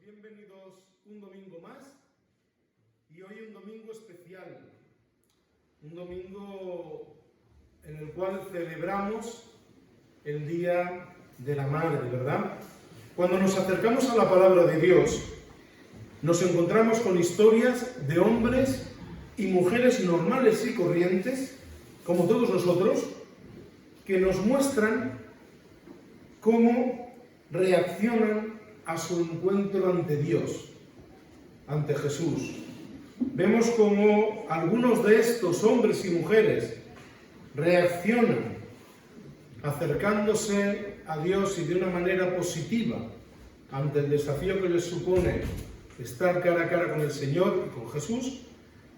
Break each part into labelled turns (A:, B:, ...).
A: bienvenidos un domingo más y hoy un domingo especial, un domingo en el cual celebramos el Día de la Madre, ¿verdad? Cuando nos acercamos a la palabra de Dios, nos encontramos con historias de hombres y mujeres normales y corrientes, como todos nosotros, que nos muestran cómo reaccionan a su encuentro ante Dios, ante Jesús. Vemos cómo algunos de estos hombres y mujeres reaccionan acercándose a Dios y de una manera positiva ante el desafío que les supone estar cara a cara con el Señor y con Jesús,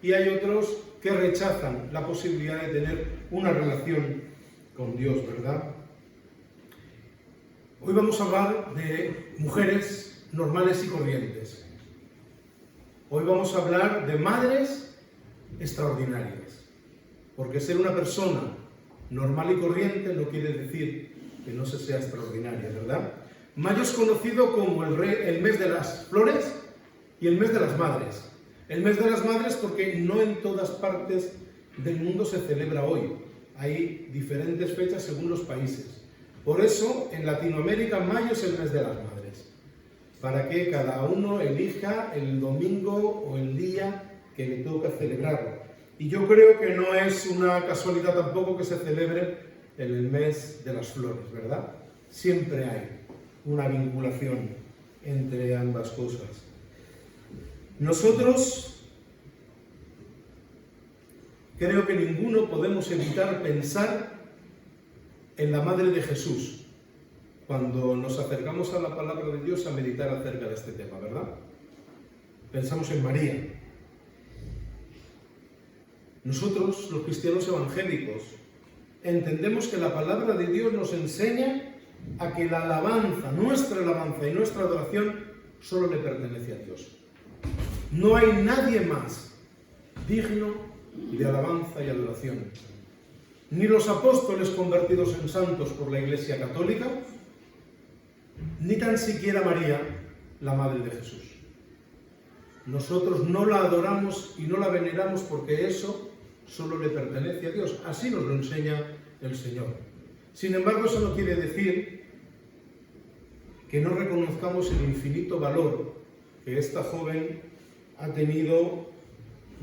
A: y hay otros que rechazan la posibilidad de tener una relación con Dios, ¿verdad? Hoy vamos a hablar de mujeres normales y corrientes. Hoy vamos a hablar de madres extraordinarias, porque ser una persona normal y corriente no quiere decir que no se sea extraordinaria, ¿verdad? Mayo es conocido como el mes de las flores y el mes de las madres. El mes de las madres porque no en todas partes del mundo se celebra hoy. Hay diferentes fechas según los países. Por eso, en Latinoamérica, mayo es el mes de las madres, para que cada uno elija el domingo o el día que le toca celebrarlo. Y yo creo que no es una casualidad tampoco que se celebre en el mes de las flores, ¿verdad? Siempre hay una vinculación entre ambas cosas. Nosotros, creo que ninguno podemos evitar pensar en la Madre de Jesús, cuando nos acercamos a la palabra de Dios a meditar acerca de este tema, ¿verdad? Pensamos en María. Nosotros, los cristianos evangélicos, entendemos que la palabra de Dios nos enseña a que la alabanza, nuestra alabanza y nuestra adoración solo le pertenece a Dios. No hay nadie más digno de alabanza y adoración. Ni los apóstoles convertidos en santos por la Iglesia Católica, ni tan siquiera María, la Madre de Jesús. Nosotros no la adoramos y no la veneramos porque eso solo le pertenece a Dios. Así nos lo enseña el Señor. Sin embargo, eso no quiere decir que no reconozcamos el infinito valor que esta joven ha tenido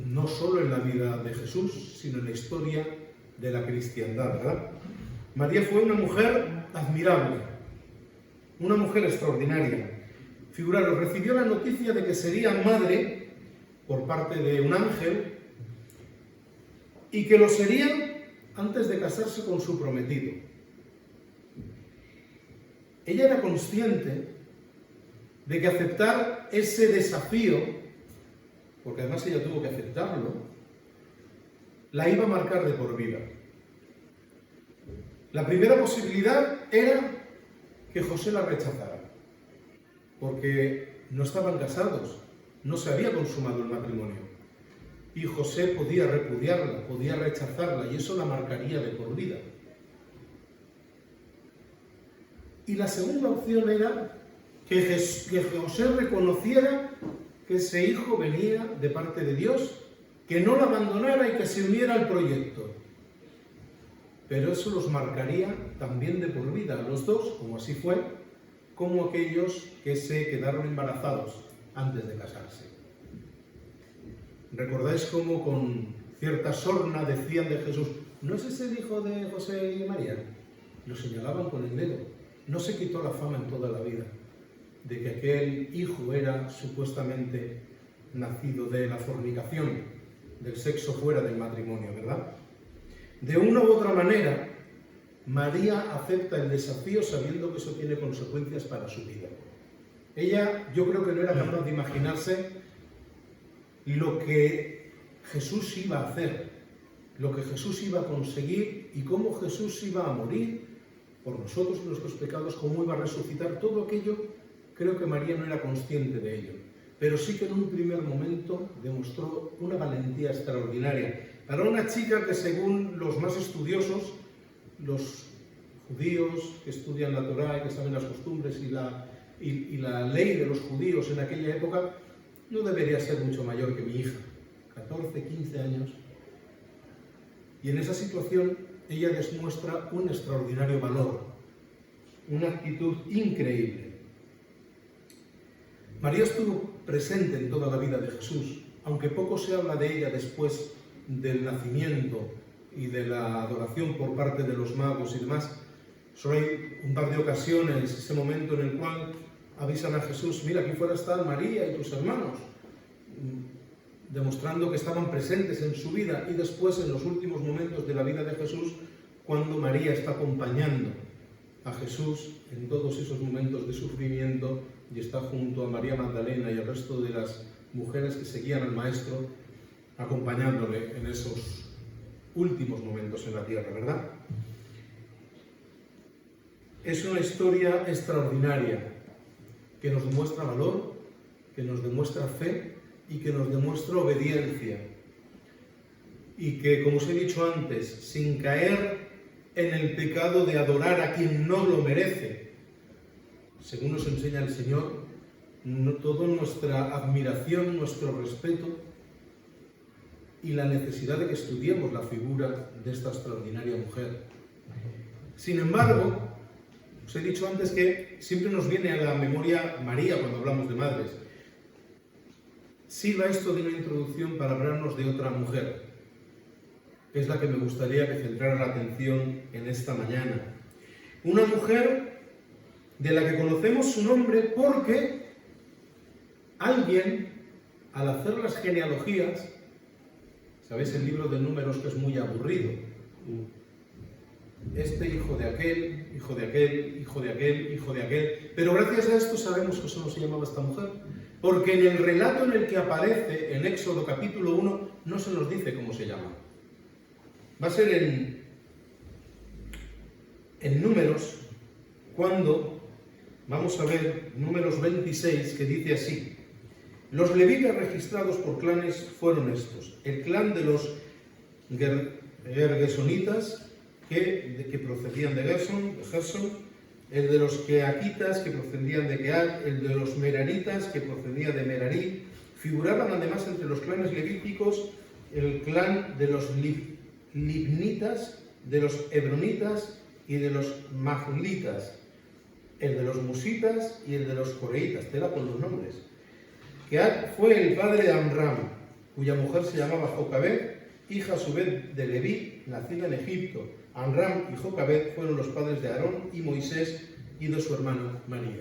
A: no solo en la vida de Jesús, sino en la historia de la cristiandad, ¿verdad? María fue una mujer admirable, una mujer extraordinaria. Figuraros, recibió la noticia de que sería madre por parte de un ángel y que lo sería antes de casarse con su prometido. Ella era consciente de que aceptar ese desafío, porque además ella tuvo que aceptarlo, la iba a marcar de por vida. La primera posibilidad era que José la rechazara, porque no estaban casados, no se había consumado el matrimonio. Y José podía repudiarla, podía rechazarla, y eso la marcaría de por vida. Y la segunda opción era que José reconociera que ese hijo venía de parte de Dios, que no la abandonara y que se uniera al proyecto. Pero eso los marcaría también de por vida, a los dos, como así fue, como aquellos que se quedaron embarazados antes de casarse. ¿Recordáis cómo con cierta sorna decían de Jesús: ¿no es ese el hijo de José y María? Lo señalaban con el dedo. No se quitó la fama en toda la vida de que aquel hijo era supuestamente nacido de la fornicación, del sexo fuera del matrimonio, ¿verdad? De una u otra manera, María acepta el desafío sabiendo que eso tiene consecuencias para su vida. Ella, yo creo que no era capaz de imaginarse lo que Jesús iba a hacer, lo que Jesús iba a conseguir y cómo Jesús iba a morir por nosotros y nuestros pecados, cómo iba a resucitar. Todo aquello, creo que María no era consciente de ello. Pero sí que en un primer momento demostró una valentía extraordinaria. Para una chica que, según los más estudiosos, los judíos que estudian la Torá y que saben las costumbres y la y la ley de los judíos en aquella época no debería ser mucho mayor que mi hija, 14, 15 años. Y en esa situación ella demuestra un extraordinario valor, una actitud increíble. María estuvo presente en toda la vida de Jesús, aunque poco se habla de ella después del nacimiento y de la adoración por parte de los magos y demás. Solo hay un par de ocasiones, ese momento en el cual avisan a Jesús: mira, aquí fuera están María y tus hermanos, demostrando que estaban presentes en su vida. Y después, en los últimos momentos de la vida de Jesús, cuando María está acompañando a Jesús en todos esos momentos de sufrimiento y está junto a María Magdalena y al resto de las mujeres que seguían al Maestro, acompañándole en esos últimos momentos en la tierra, ¿verdad? Es una historia extraordinaria que nos demuestra valor, que nos demuestra fe y que nos demuestra obediencia. Y que, como os he dicho antes, sin caer en el pecado de adorar a quien no lo merece, según nos enseña el Señor, toda nuestra admiración, nuestro respeto y la necesidad de que estudiemos la figura de esta extraordinaria mujer. Sin embargo, os he dicho antes que siempre nos viene a la memoria María cuando hablamos de madres. Sirva esto de una introducción para hablarnos de otra mujer, que es la que me gustaría que centrara la atención en esta mañana. Una mujer de la que conocemos su nombre porque alguien, al hacer las genealogías, ¿sabéis el libro de Números, que es muy aburrido? Este hijo de aquel, hijo de aquel, hijo de aquel, hijo de aquel. Pero gracias a esto sabemos que cómo se llamaba esta mujer. Porque en el relato en el que aparece en Éxodo capítulo 1 no se nos dice cómo se llama. Va a ser en Números, cuando vamos a ver Números 26, que dice así: los levitas registrados por clanes fueron estos: el clan de los gergesonitas, que procedían de Gerson, el de los keakitas, que procedían de Keat, el de los meraritas, que procedía de Merarí. Figuraban además entre los clanes levíticos el clan de los libnitas, de los hebronitas y de los mahlitas, el de los musitas y el de los coreitas. Tela con los nombres. Keat fue el padre de Amram, cuya mujer se llamaba Jocabed, hija a su vez de Leví, nacida en Egipto. Amram y Jocabed fueron los padres de Aarón y Moisés y de su hermana María.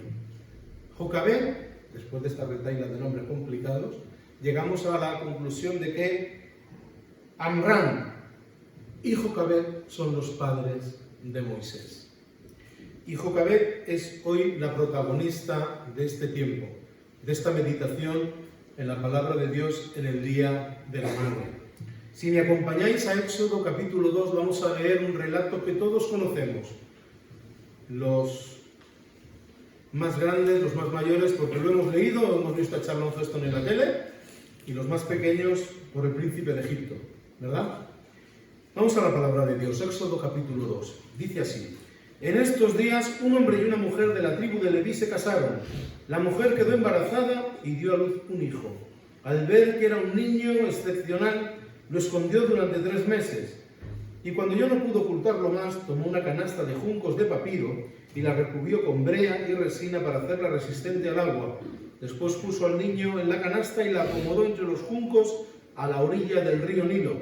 A: Jocabed, después de esta retahíla de nombres complicados, llegamos a la conclusión de que Amram y Jocabed son los padres de Moisés. Y Jocabed es hoy la protagonista de este tiempo, de esta meditación en la palabra de Dios en el Día de la Madre. Si me acompañáis a Éxodo capítulo 2, vamos a leer un relato que todos conocemos. Los más grandes, los más mayores, porque lo hemos leído, hemos visto a Charlton Heston en la tele, y los más pequeños por el príncipe de Egipto, ¿verdad? Vamos a la palabra de Dios, Éxodo capítulo 2. Dice así: en estos días un hombre y una mujer de la tribu de Leví se casaron. La mujer quedó embarazada y dio a luz un hijo. Al ver que era un niño excepcional, lo escondió durante 3 meses. Y cuando ya no pudo ocultarlo más, tomó una canasta de juncos de papiro y la recubrió con brea y resina para hacerla resistente al agua. Después puso al niño en la canasta y la acomodó entre los juncos a la orilla del río Nilo.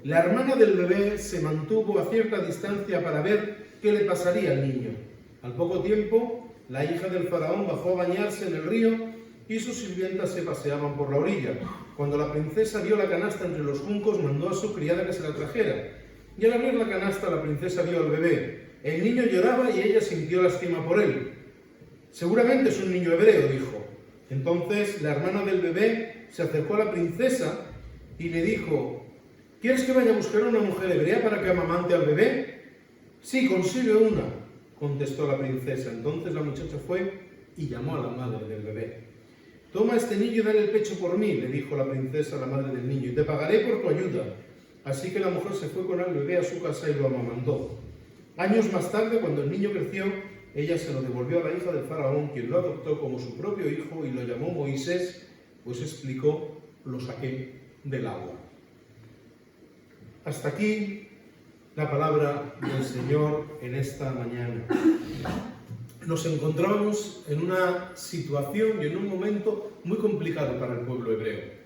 A: La hermana del bebé se mantuvo a cierta distancia para ver qué le pasaría al niño. Al poco tiempo, la hija del faraón bajó a bañarse en el río y sus sirvientas se paseaban por la orilla. Cuando la princesa vio la canasta entre los juncos, mandó a su criada que se la trajera. Y al abrir la canasta, la princesa vio al bebé. El niño lloraba y ella sintió lástima por él. Seguramente es un niño hebreo, dijo. Entonces la hermana del bebé se acercó a la princesa y le dijo: ¿quieres que vaya a buscar a una mujer hebrea para que amamante al bebé? Sí, consigue una, contestó la princesa. Entonces la muchacha fue y llamó a la madre del bebé. Toma este niño y dale el pecho por mí, le dijo la princesa a la madre del niño, y te pagaré por tu ayuda. Así que la mujer se fue con el bebé a su casa y lo amamantó. Años más tarde, cuando el niño creció, ella se lo devolvió a la hija del faraón, quien lo adoptó como su propio hijo y lo llamó Moisés, pues explicó, lo saqué del agua. Hasta aquí la palabra del Señor en esta mañana. Nos encontramos en una situación y en un momento muy complicado para el pueblo hebreo.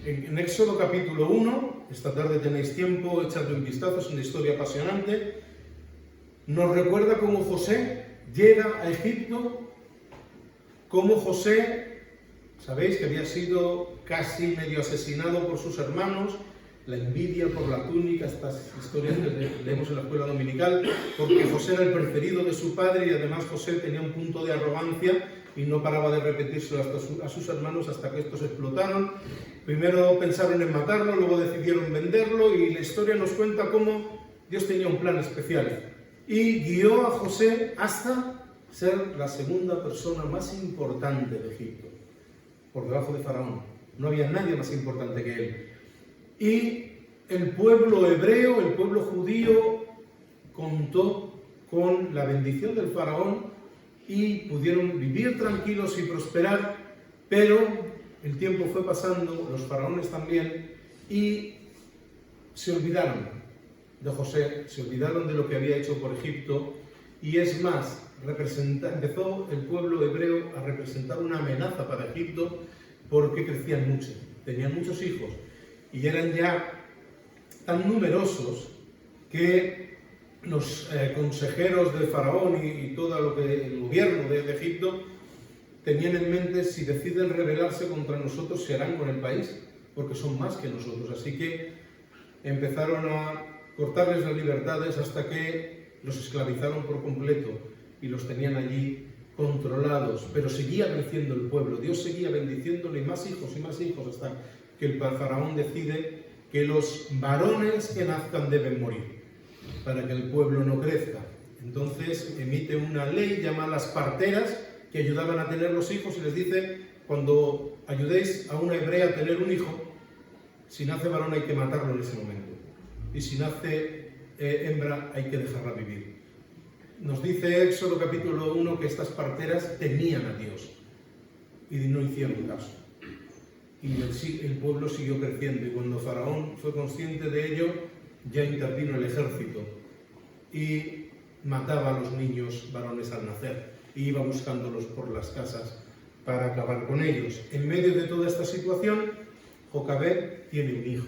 A: En Éxodo capítulo 1, esta tarde tenéis tiempo, echadle un vistazo, es una historia apasionante. Nos recuerda cómo José llega a Egipto, cómo José, sabéis que había sido casi medio asesinado por sus hermanos, la envidia por la túnica, estas historias que leemos en la escuela dominical, porque José era el preferido de su padre y además José tenía un punto de arrogancia y no paraba de repetírselo a sus hermanos hasta que estos explotaron. Primero pensaron en matarlo, luego decidieron venderlo y la historia nos cuenta cómo Dios tenía un plan especial y guió a José hasta ser la segunda persona más importante de Egipto, por debajo de Faraón. No había nadie más importante que él. Y el pueblo hebreo, el pueblo judío, contó con la bendición del faraón y pudieron vivir tranquilos y prosperar, pero el tiempo fue pasando, los faraones también, y se olvidaron de José, se olvidaron de lo que había hecho por Egipto, y es más, empezó el pueblo hebreo a representar una amenaza para Egipto porque crecían mucho, tenían muchos hijos, y eran ya tan numerosos que los consejeros del faraón y todo lo que el gobierno de Egipto tenían en mente: si deciden rebelarse contra nosotros, se harán con el país, porque son más que nosotros. Así que empezaron a cortarles las libertades hasta que los esclavizaron por completo y los tenían allí controlados. Pero seguía creciendo el pueblo, Dios seguía bendiciéndole y más hijos, hasta que el faraón decide que los varones que nazcan deben morir para que el pueblo no crezca. Entonces emite una ley llamada las parteras, que ayudaban a tener los hijos, y les dice: cuando ayudéis a una hebrea a tener un hijo, si nace varón hay que matarlo en ese momento, y si nace hembra hay que dejarla vivir. Nos dice Éxodo capítulo 1 que estas parteras temían a Dios y no hicieron caso. Y el pueblo siguió creciendo, y cuando Faraón fue consciente de ello, ya intervino el ejército y mataba a los niños varones al nacer, y iba buscándolos por las casas para acabar con ellos. En medio de toda esta situación, Jocabed tiene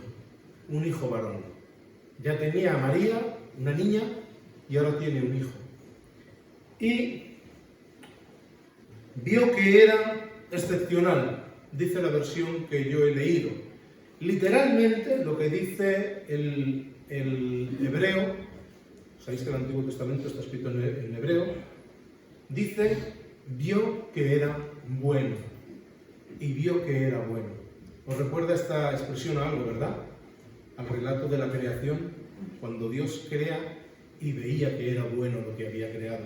A: un hijo varón. Ya tenía a María, una niña, y ahora tiene un hijo. Y vio que era excepcional, dice la versión que yo he leído. Literalmente, lo que dice el hebreo, sabéis que el Antiguo Testamento está escrito en hebreo, dice: vio que era bueno, y vio que era bueno. ¿Os recuerda esta expresión a algo, verdad? Al relato de la creación, cuando Dios crea y veía que era bueno lo que había creado.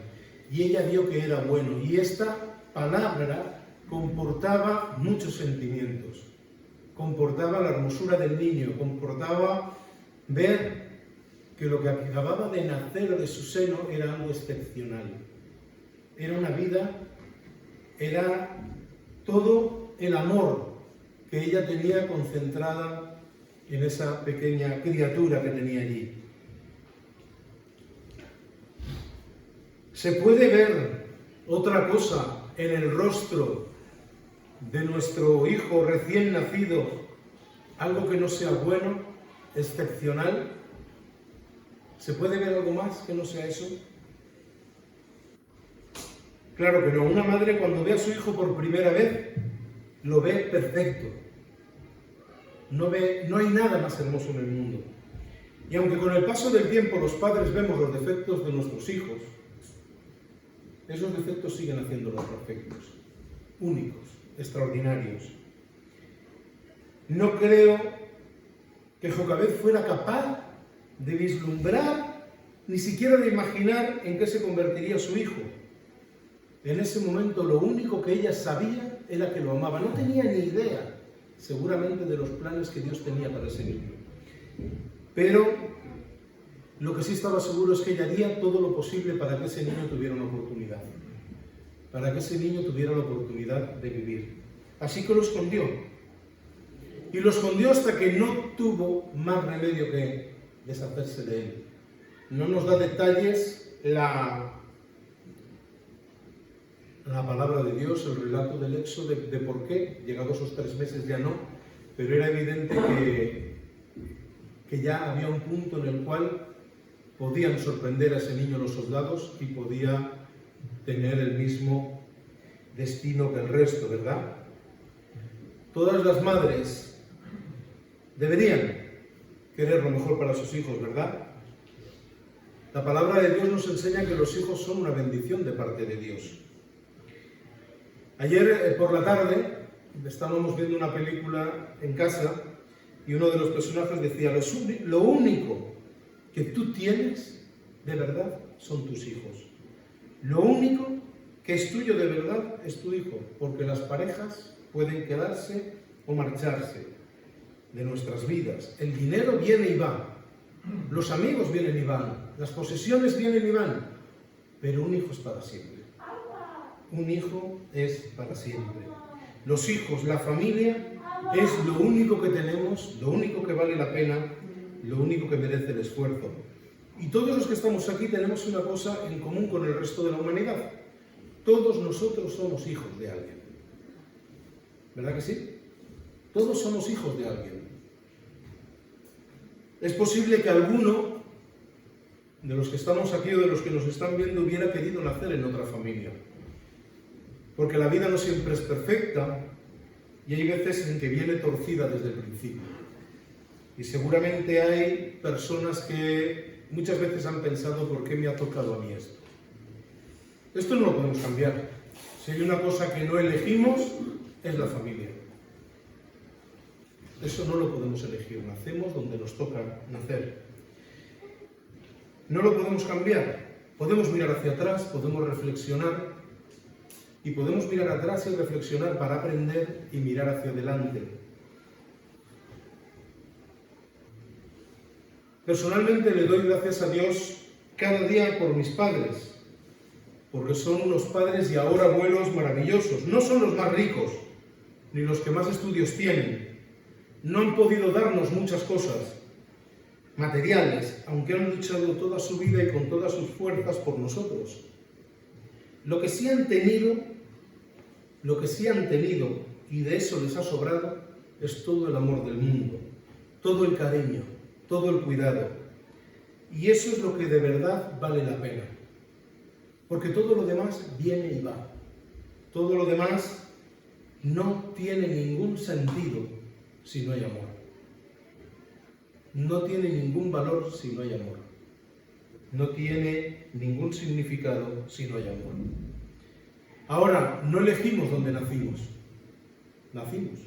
A: Y ella vio que era bueno, y esta palabra comportaba muchos sentimientos. Comportaba la hermosura del niño, comportaba ver que lo que acababa de nacer de su seno era algo excepcional. Era una vida, era todo el amor que ella tenía concentrada en esa pequeña criatura que tenía allí. Se puede ver otra cosa en el rostro de nuestro hijo recién nacido, algo que no sea bueno, excepcional. ¿Se puede ver algo más que no sea eso? Claro que no. Una madre, cuando ve a su hijo por primera vez, lo ve perfecto. No hay nada más hermoso en el mundo. Y aunque con el paso del tiempo los padres vemos los defectos de nuestros hijos, esos defectos siguen haciéndolos perfectos, únicos, extraordinarios. No creo que Jocabed fuera capaz de vislumbrar, ni siquiera de imaginar en qué se convertiría su hijo. En ese momento lo único que ella sabía era que lo amaba. No tenía ni idea, seguramente, de los planes que Dios tenía para ese niño. Pero Lo que sí estaba seguro es que ella haría todo lo posible para que ese niño tuviera una oportunidad. Para que ese niño tuviera la oportunidad de vivir. Así que lo escondió. Y lo escondió hasta que no tuvo más remedio que deshacerse de él. No nos da detalles la palabra de Dios, el relato del Éxodo de por qué, llegados esos 3 meses ya no, pero era evidente que ya había un punto en el cual podían sorprender a ese niño los soldados y podía tener el mismo destino que el resto, ¿verdad? Todas las madres deberían querer lo mejor para sus hijos, ¿verdad? La palabra de Dios nos enseña que los hijos son una bendición de parte de Dios. Ayer por la tarde estábamos viendo una película en casa y uno de los personajes decía: lo único que tú tienes de verdad son tus hijos. Lo único que es tuyo de verdad es tu hijo, porque las parejas pueden quedarse o marcharse de nuestras vidas. El dinero viene y va, los amigos vienen y van, las posesiones vienen y van, pero un hijo es para siempre. Un hijo es para siempre. Los hijos, la familia, es lo único que tenemos, lo único que vale la pena, lo único que merece el esfuerzo. Y todos los que estamos aquí tenemos una cosa en común con el resto de la humanidad. Todos nosotros somos hijos de alguien. ¿Verdad que sí? Todos somos hijos de alguien. Es posible que alguno de los que estamos aquí o de los que nos están viendo hubiera querido nacer en otra familia. Porque la vida no siempre es perfecta y hay veces en que viene torcida desde el principio. Y seguramente hay personas que muchas veces han pensado: ¿por qué me ha tocado a mí esto? Esto no lo podemos cambiar. Si hay una cosa que no elegimos, es la familia. Eso no lo podemos elegir. Nacemos donde nos toca nacer. No lo podemos cambiar. Podemos mirar hacia atrás, podemos reflexionar. Y podemos mirar atrás y reflexionar para aprender y mirar hacia adelante. Personalmente le doy gracias a Dios cada día por mis padres, porque son unos padres y ahora abuelos maravillosos. No son los más ricos, ni los que más estudios tienen. No han podido darnos muchas cosas materiales, aunque han luchado toda su vida y con todas sus fuerzas por nosotros. Lo que sí han tenido, y de eso les ha sobrado, es todo el amor del mundo, todo el cariño, todo el cuidado. Y eso es lo que de verdad vale la pena. Porque todo lo demás viene y va. Todo lo demás no tiene ningún sentido si no hay amor. No tiene ningún valor si no hay amor. No tiene ningún significado si no hay amor. Ahora, no elegimos dónde nacimos. Nacimos.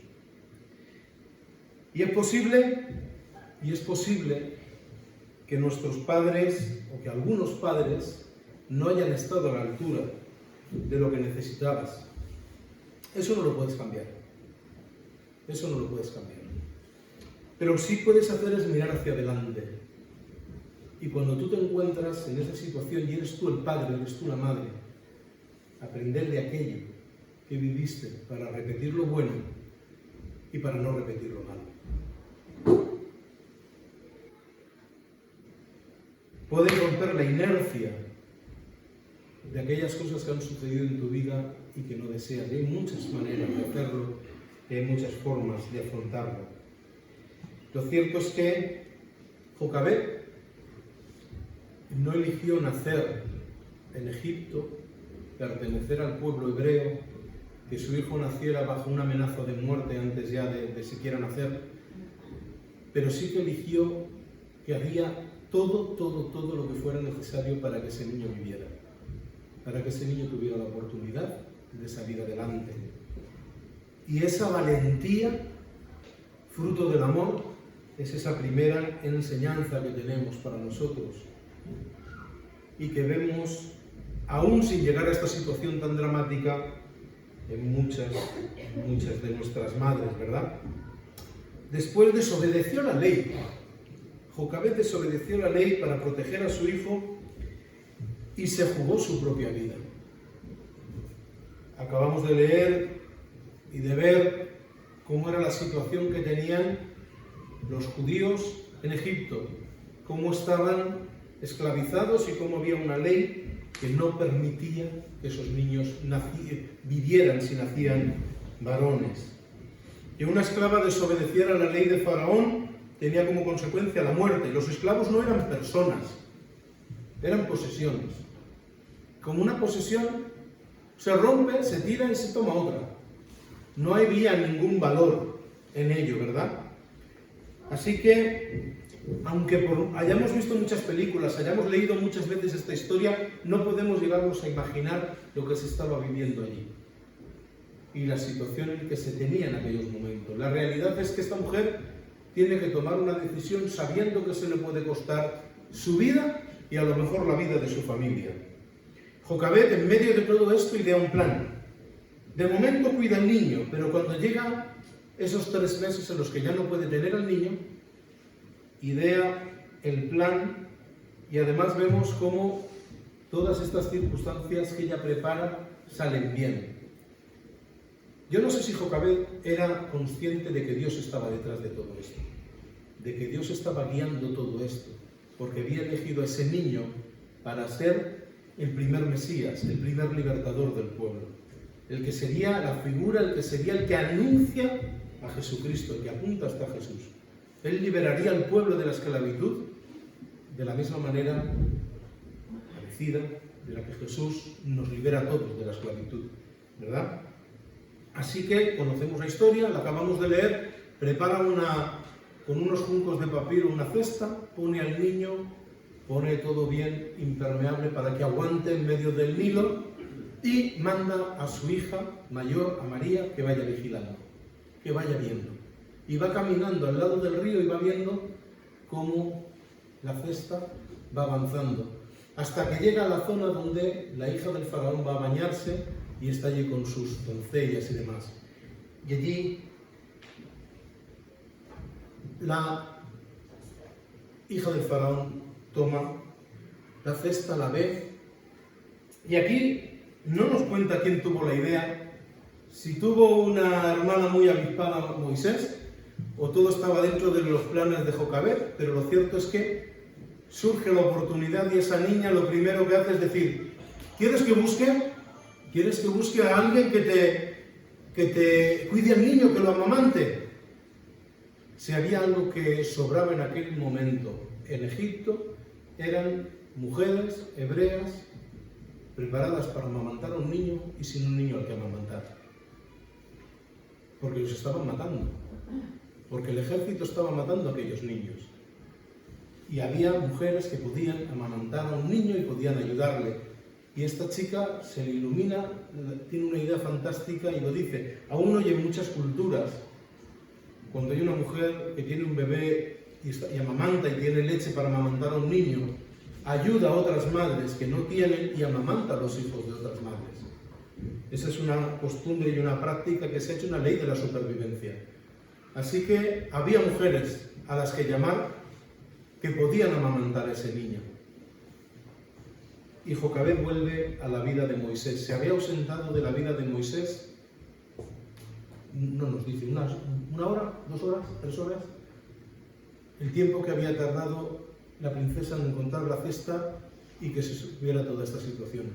A: Y es posible que nuestros padres, o que algunos padres, no hayan estado a la altura de lo que necesitabas. Eso no lo puedes cambiar. Eso no lo puedes cambiar. Pero sí puedes hacer es mirar hacia adelante. Y cuando tú te encuentras en esa situación y eres tú el padre, eres tú la madre, aprender de aquello que viviste para repetir lo bueno y para no repetir lo malo. Puedes romper la inercia de aquellas cosas que han sucedido en tu vida y que no deseas. Y hay muchas maneras de hacerlo y hay muchas formas de afrontarlo. Lo cierto es que Jocabed no eligió nacer en Egipto, pertenecer al pueblo hebreo, que su hijo naciera bajo una amenaza de muerte antes ya de siquiera nacer, pero sí que eligió que haría todo lo que fuera necesario para que ese niño viviera, para que ese niño tuviera la oportunidad de salir adelante. Y esa valentía, fruto del amor, es esa primera enseñanza que tenemos para nosotros y que vemos, aún sin llegar a esta situación tan dramática, en muchas de nuestras madres, ¿verdad? Después desobedeció la ley. Jocabed desobedeció la ley para proteger a su hijo y se jugó su propia vida. Acabamos de leer y de ver cómo era la situación que tenían los judíos en Egipto, cómo estaban esclavizados y cómo había una ley que no permitía que esos niños vivieran si nacían varones. Que una esclava desobedeciera la ley de Faraón tenía como consecuencia la muerte. Los esclavos no eran personas, eran posesiones. Como una posesión se rompe, se tira y se toma otra. No había ningún valor en ello, ¿verdad? Así que, aunque hayamos visto muchas películas, hayamos leído muchas veces esta historia, no podemos llegarnos a imaginar lo que se estaba viviendo allí y la situación en que se tenía en aquellos momentos. La realidad es que esta mujer tiene que tomar una decisión sabiendo que se le puede costar su vida y a lo mejor la vida de su familia. Jocabed, en medio de todo esto, idea un plan. De momento cuida al niño, pero cuando llega esos 3 meses en los que ya no puede tener al niño, idea el plan y además vemos cómo todas estas circunstancias que ella prepara salen bien. Yo no sé si Jocabed era consciente de que Dios estaba detrás de todo esto, de que Dios estaba guiando todo esto, porque había elegido a ese niño para ser el primer Mesías, el primer libertador del pueblo, el que sería la figura, el que sería el que anuncia a Jesucristo, el que apunta hasta Jesús. Él liberaría al pueblo de la esclavitud de la misma manera parecida de la que Jesús nos libera a todos de la esclavitud, ¿verdad? Así que conocemos la historia, la acabamos de leer, prepara con unos juncos de papiro una cesta, pone al niño, pone todo bien impermeable para que aguante en medio del Nilo y manda a su hija mayor, a María, que vaya vigilando, que vaya viendo. Y va caminando al lado del río y va viendo cómo la cesta va avanzando, hasta que llega a la zona donde la hija del faraón va a bañarse y está allí con sus doncellas y demás. Y allí la hija del faraón toma la cesta, la ve, y aquí no nos cuenta quién tuvo la idea, si tuvo una hermana muy avispada, Moisés, o todo estaba dentro de los planes de Jocabed, pero lo cierto es que surge la oportunidad y esa niña lo primero que hace es decir, ¿quieres que busque? ¿Quieres que busque a alguien que te cuide al niño, que lo amamante? Si había algo que sobraba en aquel momento en Egipto, eran mujeres hebreas preparadas para amamantar a un niño y sin un niño al que amamantar. Porque los estaban matando. Porque el ejército estaba matando a aquellos niños. Y había mujeres que podían amamantar a un niño y podían ayudarle. Y esta chica se le ilumina, tiene una idea fantástica y lo dice. Aún hoy en muchas culturas, cuando hay una mujer que tiene un bebé y amamanta y tiene leche para amamantar a un niño, ayuda a otras madres que no tienen y amamanta a los hijos de otras madres. Esa es una costumbre y una práctica que se ha hecho una ley de la supervivencia. Así que había mujeres a las que llamar que podían amamantar a ese niño. Y Jocabed vuelve a la vida de Moisés. Se había ausentado de la vida de Moisés, no nos dice, una hora, 2 horas, 3 horas, el tiempo que había tardado la princesa en encontrar la cesta y que se supiera toda esta situación.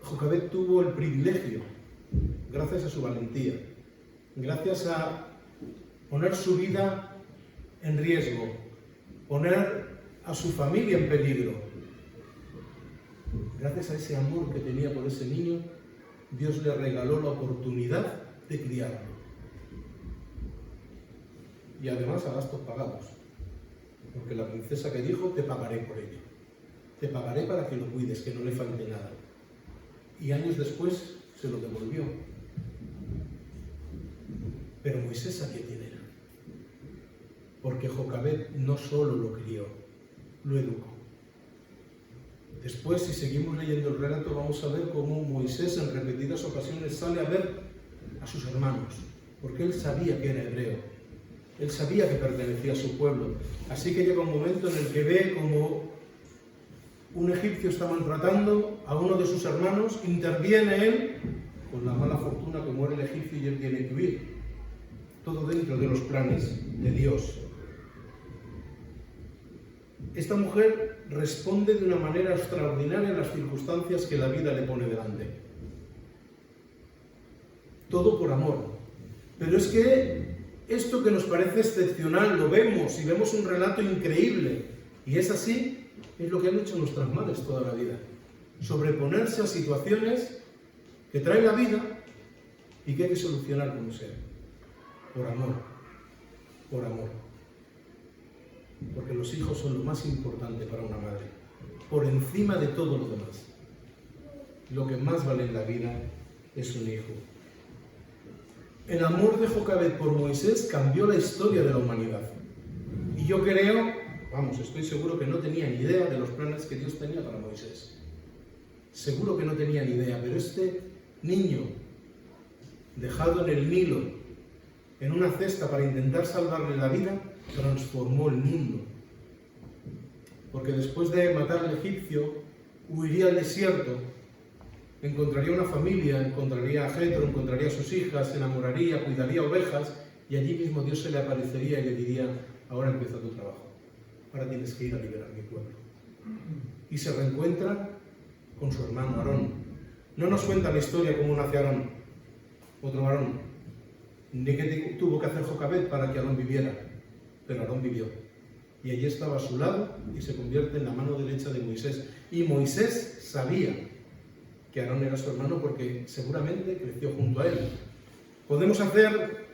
A: Jocabed tuvo el privilegio, gracias a su valentía, gracias a poner su vida en riesgo, poner a su familia en peligro. Gracias a ese amor que tenía por ese niño, Dios le regaló la oportunidad de criarlo. Y además a gastos pagados. Porque la princesa que dijo, te pagaré por ello. Te pagaré para que lo cuides, que no le falte nada. Y años después se lo devolvió. Pero Moisés sabía quién era. Porque Jocabed no solo lo crió, lo educó. Después, si seguimos leyendo el relato, vamos a ver cómo Moisés en repetidas ocasiones sale a ver a sus hermanos, porque él sabía que era hebreo, él sabía que pertenecía a su pueblo. Así que llega un momento en el que ve como un egipcio está maltratando a uno de sus hermanos, interviene él, con la mala fortuna que muere el egipcio y él tiene que huir. Todo dentro de los planes de Dios. Esta mujer responde de una manera extraordinaria a las circunstancias que la vida le pone delante. Todo por amor. Pero es que esto que nos parece excepcional, lo vemos y vemos un relato increíble. Y es así, es lo que han hecho nuestras madres toda la vida. Sobreponerse a situaciones que trae la vida y que hay que solucionar como sea. Por amor. Por amor. Porque los hijos son lo más importante para una madre. Por encima de todo lo demás. Lo que más vale en la vida es un hijo. El amor de Jocabed por Moisés cambió la historia de la humanidad. Y yo creo, estoy seguro que no tenía ni idea de los planes que Dios tenía para Moisés. Seguro que no tenía ni idea, pero este niño, dejado en el Nilo, en una cesta para intentar salvarle la vida, transformó el mundo. Porque después de matar al egipcio, huiría al desierto, encontraría una familia, encontraría a Jetro, encontraría a sus hijas, se enamoraría, cuidaría ovejas, y allí mismo Dios se le aparecería y le diría: ahora empieza tu trabajo, ahora tienes que ir a liberar mi pueblo. Y se reencuentra con su hermano Aarón. No nos cuenta la historia cómo nace Aarón, otro varón, ni qué tuvo que hacer Jocabed para que Aarón viviera, pero Aarón vivió. Y allí estaba a su lado y se convierte en la mano derecha de Moisés. Y Moisés sabía que Aarón era su hermano porque seguramente creció junto a él. Podemos hacer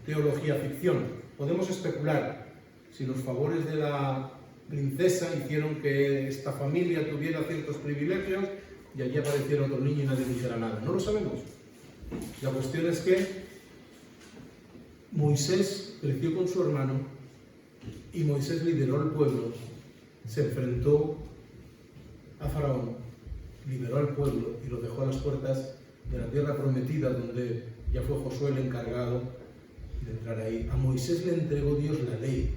A: teología ficción, podemos especular si los favores de la princesa hicieron que esta familia tuviera ciertos privilegios y allí apareciera otro niño y nadie dijera nada. No lo sabemos. La cuestión es que Moisés creció con su hermano y Moisés lideró al pueblo, se enfrentó a Faraón, liberó al pueblo y lo dejó a las puertas de la tierra prometida, donde ya fue Josué el encargado de entrar ahí. A Moisés le entregó Dios la ley.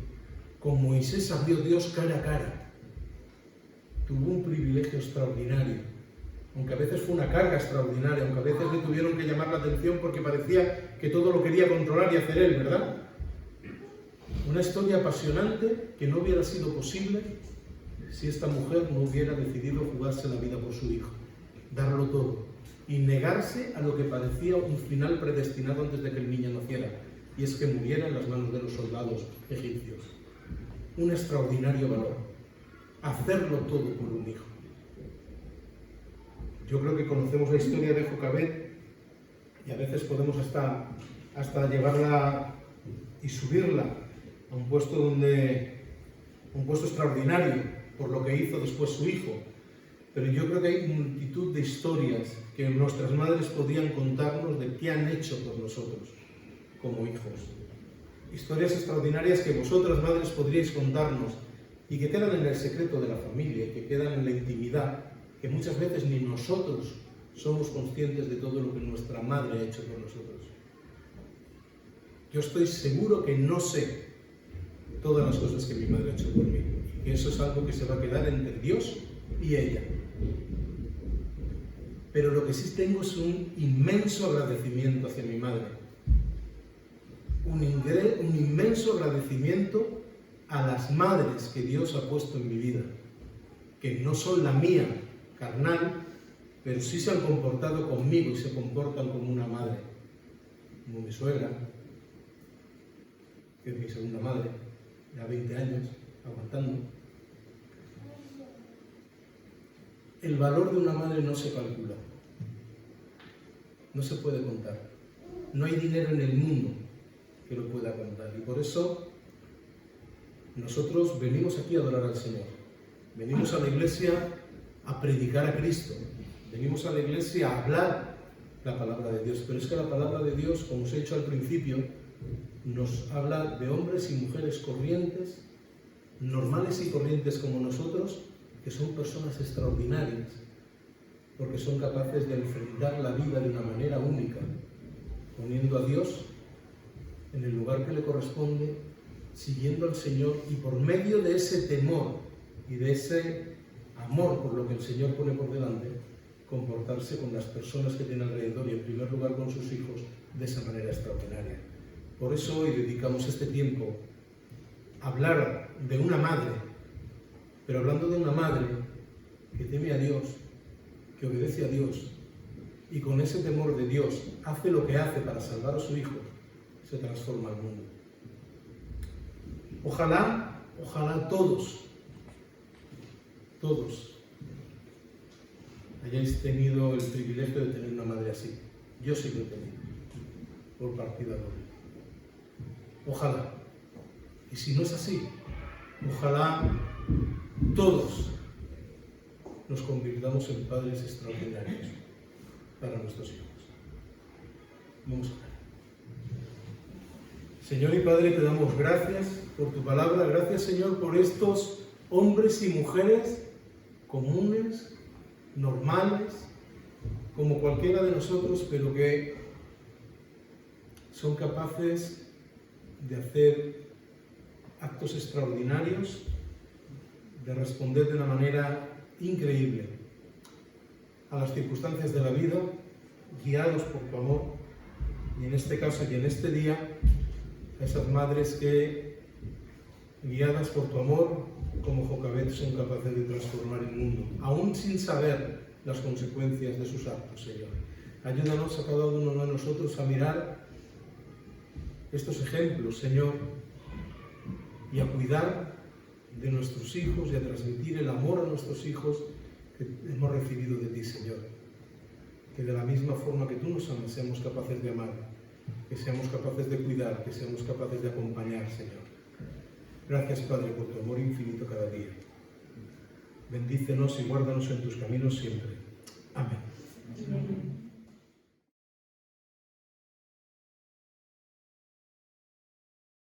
A: Con Moisés abrió Dios cara a cara. Tuvo un privilegio extraordinario, aunque a veces fue una carga extraordinaria, aunque a veces le tuvieron que llamar la atención porque parecía que todo lo quería controlar y hacer él, ¿verdad? Una historia apasionante que no hubiera sido posible si esta mujer no hubiera decidido jugarse la vida por su hijo, darlo todo y negarse a lo que parecía un final predestinado antes de que el niño naciera, y es que muriera en las manos de los soldados egipcios. Un extraordinario valor, hacerlo todo por un hijo. Yo creo que conocemos la historia de Jocabed y a veces podemos hasta llevarla y subirla a un puesto extraordinario por lo que hizo después su hijo. Pero yo creo que hay multitud de historias que nuestras madres podrían contarnos de qué han hecho por nosotros como hijos. Historias extraordinarias que vosotras, madres, podríais contarnos y que quedan en el secreto de la familia, que quedan en la intimidad, que muchas veces ni nosotros somos conscientes de todo lo que nuestra madre ha hecho por nosotros. Yo estoy seguro que no sé todas las cosas que mi madre ha hecho por mí, y que eso es algo que se va a quedar entre Dios y ella. Pero lo que sí tengo es un inmenso agradecimiento hacia mi madre. Un inmenso agradecimiento a las madres que Dios ha puesto en mi vida, que no son la mía carnal, pero sí se han comportado conmigo y se comportan como una madre, como mi suegra, que es mi segunda madre, ya 20 años, aguantando. El valor de una madre no se calcula, no se puede contar. No hay dinero en el mundo que lo pueda contar. Y por eso nosotros venimos aquí a adorar al Señor. Venimos a la iglesia a predicar a Cristo. Venimos a la iglesia a hablar la palabra de Dios. Pero es que la palabra de Dios, como os he dicho al principio, nos habla de hombres y mujeres corrientes, normales y corrientes como nosotros, que son personas extraordinarias, porque son capaces de enfrentar la vida de una manera única, poniendo a Dios en el lugar que le corresponde, siguiendo al Señor, y por medio de ese temor y de ese amor por lo que el Señor pone por delante, comportarse con las personas que tiene alrededor y en primer lugar con sus hijos de esa manera extraordinaria. Por eso hoy dedicamos este tiempo a hablar de una madre, pero hablando de una madre que teme a Dios, que obedece a Dios y con ese temor de Dios hace lo que hace para salvar a su hijo, se transforma el mundo. Ojalá todos hayáis tenido el privilegio de tener una madre así. Yo sí lo he tenido, por partida doble. Ojalá. Y si no es así, ojalá todos nos convirtamos en padres extraordinarios para nuestros hijos. Vamos a ver. Señor y Padre, te damos gracias por tu palabra. Gracias, Señor, por estos hombres y mujeres comunes, normales, como cualquiera de nosotros, pero que son capaces de hacer actos extraordinarios, de responder de una manera increíble a las circunstancias de la vida, guiados por tu amor, y en este caso y en este día, a esas madres que, guiadas por tu amor, como Jocabet, son capaces de transformar el mundo, aún sin saber las consecuencias de sus actos, Señor. Ayúdanos a cada uno de nosotros a mirar estos ejemplos, Señor, y a cuidar de nuestros hijos y a transmitir el amor a nuestros hijos que hemos recibido de ti, Señor. Que de la misma forma que tú nos amas, seamos capaces de amar, que seamos capaces de cuidar, que seamos capaces de acompañar, Señor. Gracias, Padre, por tu amor infinito cada día. Bendícenos y guárdanos en tus caminos siempre. Amén.